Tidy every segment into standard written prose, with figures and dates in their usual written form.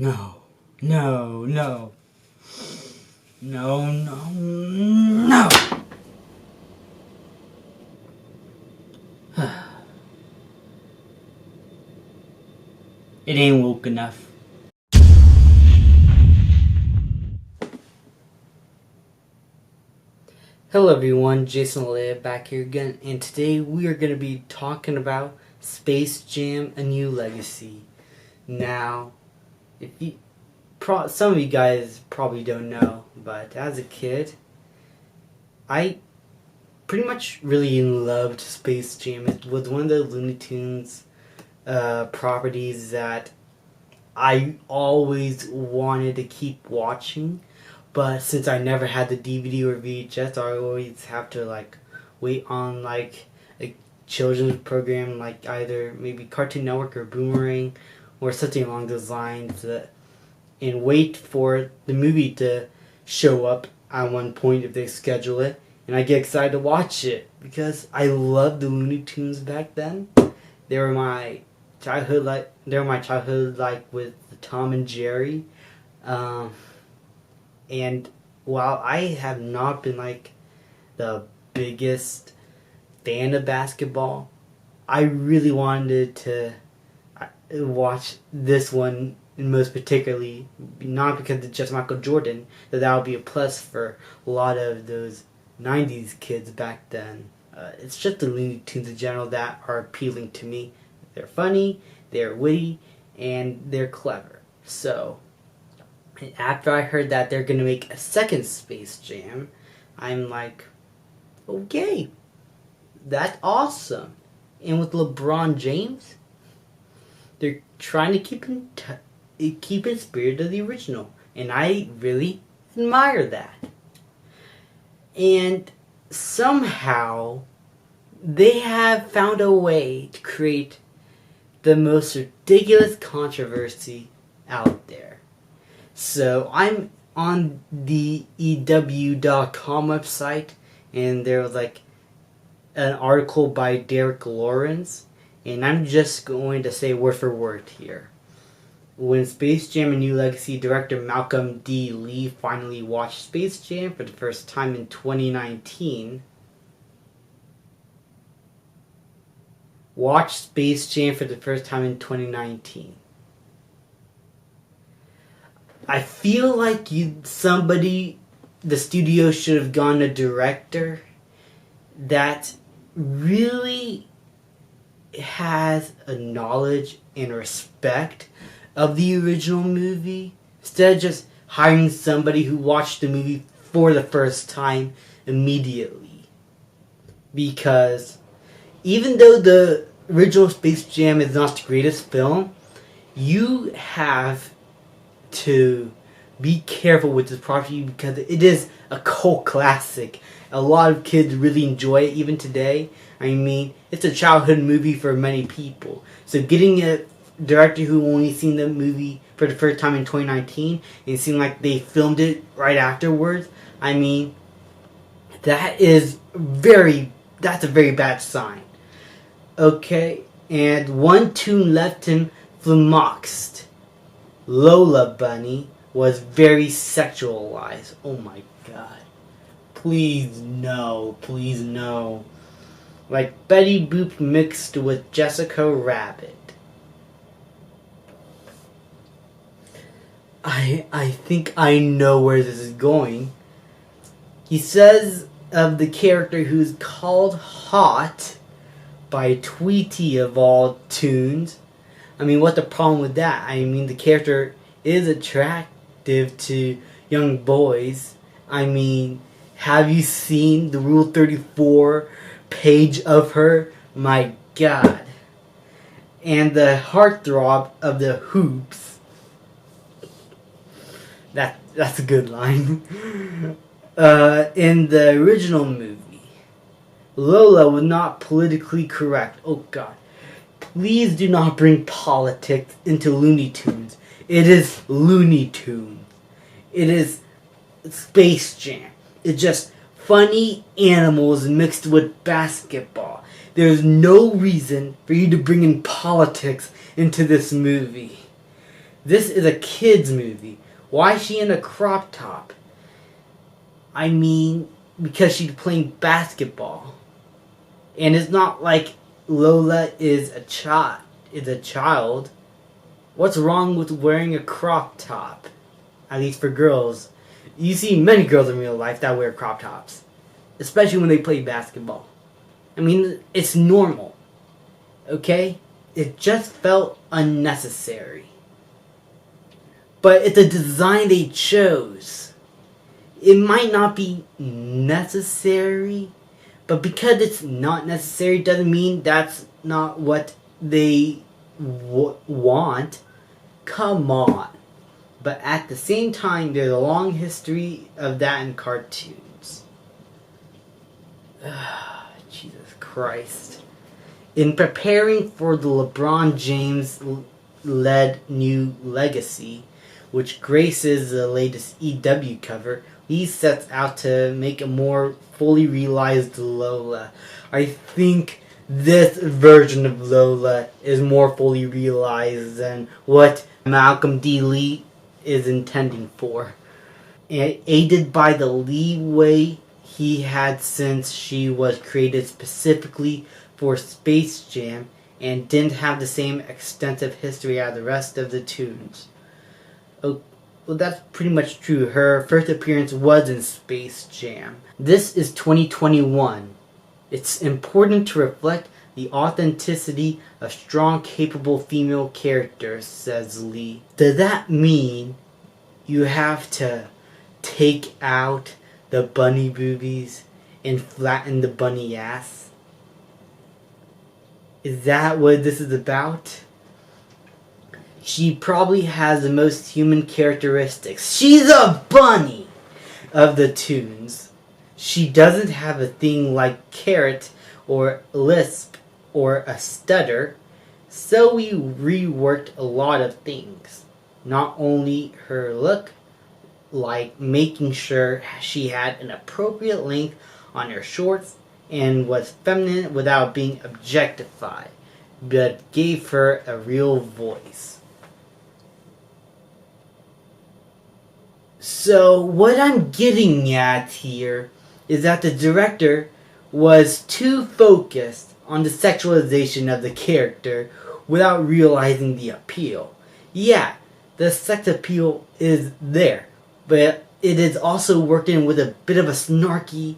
No, no, no. No, no, no! It ain't woke enough. Hello everyone, Jason Lola back here again, and today we are going to be talking about Space Jam: A New Legacy. Now, if you, some of you guys probably don't know, but as a kid, I pretty much really loved Space Jam. It was one of the Looney Tunes properties that I always wanted to keep watching. But since I never had the DVD or VHS, I always have to wait on a children's program like either maybe Cartoon Network or Boomerang or something along those lines, and wait for the movie to show up at one point if they schedule it, and I get excited to watch it because I loved the Looney Tunes back then. They were my childhood, with Tom and Jerry. And while I have not been the biggest fan of basketball, I really wanted to watch this one, and most particularly, not because it's just Michael Jordan, that would be a plus for a lot of those 90s kids back then. It's just the Looney Tunes in general that are appealing to me. They're funny, they're witty, and they're clever. So after I heard that they're going to make a second Space Jam, I'm like, okay, that's awesome. And with LeBron James, they're trying to keep in spirit of the original. And I really admire that. And somehow, they have found a way to create the most ridiculous controversy out there. So I'm on the EW.com website, and there was an article by Derek Lawrence, and I'm just going to say word for word here. When Space Jam: A New Legacy director Malcolm D. Lee finally watched Space Jam for the first time in 2019, I feel like the studio should have gone a director that really has a knowledge and respect of the original movie, instead of just hiring somebody who watched the movie for the first time immediately. Because even though the original Space Jam is not the greatest film, you have to be careful with this property because it is a cult classic. A lot of kids really enjoy it even today. I mean, it's a childhood movie for many people. So getting a director who only seen the movie for the first time in 2019 and it seemed like they filmed it right afterwards, I mean, that's a very bad sign. Okay, and one tune left him flummoxed. Lola Bunny was very sexualized. Oh my god. Please no. Please no. Like Betty Boop mixed with Jessica Rabbit. I think I know where this is going. He says of the character who's called hot by Tweety of all tunes. I mean, what's the problem with that? I mean, the character is attractive to young boys. I mean, have you seen the Rule 34 page of her? My god. And the heartthrob of the hoops. That's a good line. In the original movie, Lola was not politically correct. Oh god. Please do not bring politics into Looney Tunes. It is Looney Tunes. It is Space Jam. It's just funny animals mixed with basketball. There's no reason for you to bring in politics into this movie. This is a kid's movie. Why is she in a crop top? I mean, because she's playing basketball. And it's not like Lola is a child. What's wrong with wearing a crop top? At least for girls. You see many girls in real life that wear crop tops. Especially when they play basketball. I mean, it's normal. Okay? It just felt unnecessary. But it's a design they chose. It might not be necessary, but because it's not necessary doesn't mean that's not what they want. Come on. But at the same time, there's a long history of that in cartoons. Jesus Christ. In preparing for the LeBron James-led new legacy, which graces the latest EW cover, he sets out to make a more fully realized Lola. I think this version of Lola is more fully realized than what Malcolm D. Lee is intending for. And aided by the leeway he had since she was created specifically for Space Jam and didn't have the same extensive history as the rest of the tunes. Oh, well, that's pretty much true. Her first appearance was in Space Jam. This is 2021. It's important to reflect the authenticity of strong, capable female characters, says Lee. Does that mean you have to take out the bunny boobies and flatten the bunny ass? Is that what this is about? She probably has the most human characteristics. She's a bunny of the tunes. She doesn't have a thing like carrot or lisp or a stutter. So we reworked a lot of things. Not only her look, like making sure she had an appropriate length on her shorts and was feminine without being objectified, but gave her a real voice. So what I'm getting at here is that the director was too focused on the sexualization of the character without realizing the appeal. Yeah, the sex appeal is there, but it is also worked in with a bit of a snarky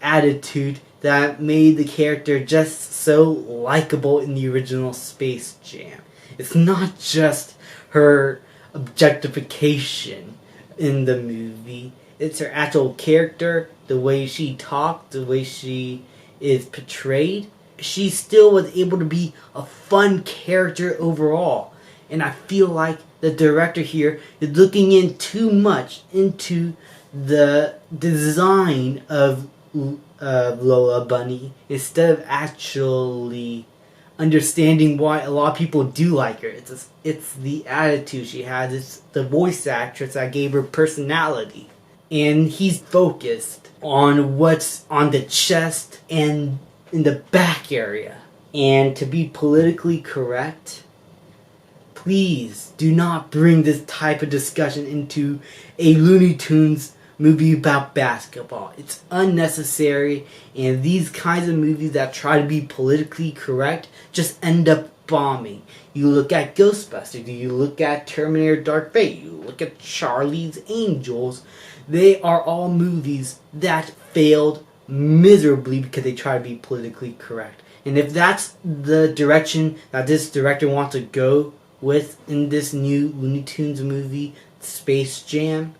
attitude that made the character just so likable in the original Space Jam. It's not just her objectification in the movie. It's her actual character, the way she talked, the way she is portrayed. She still was able to be a fun character overall. And I feel like the director here is looking in too much into the design of Lola Bunny instead of actually understanding why a lot of people do like her. It's the attitude she has. It's the voice actress that gave her personality. And he's focused on what's on the chest and in the back area. And to be politically correct, please do not bring this type of discussion into a Looney Tunes movie about basketball. It's unnecessary, and these kinds of movies that try to be politically correct just end up bombing. You look at Ghostbusters, you look at Terminator Dark Fate, you look at Charlie's Angels. They are all movies that failed miserably because they try to be politically correct. And if that's the direction that this director wants to go with in this new Looney Tunes movie, Space Jam,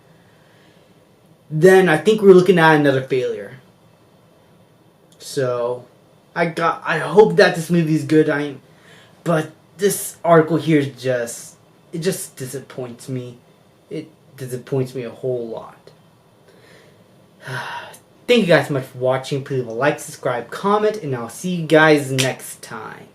then I think we're looking at another failure. So, I hope that this movie is good. But this article here is just disappoints me. It disappoints me a whole lot. Thank you guys so much for watching. Please leave a like, subscribe, comment, and I'll see you guys next time.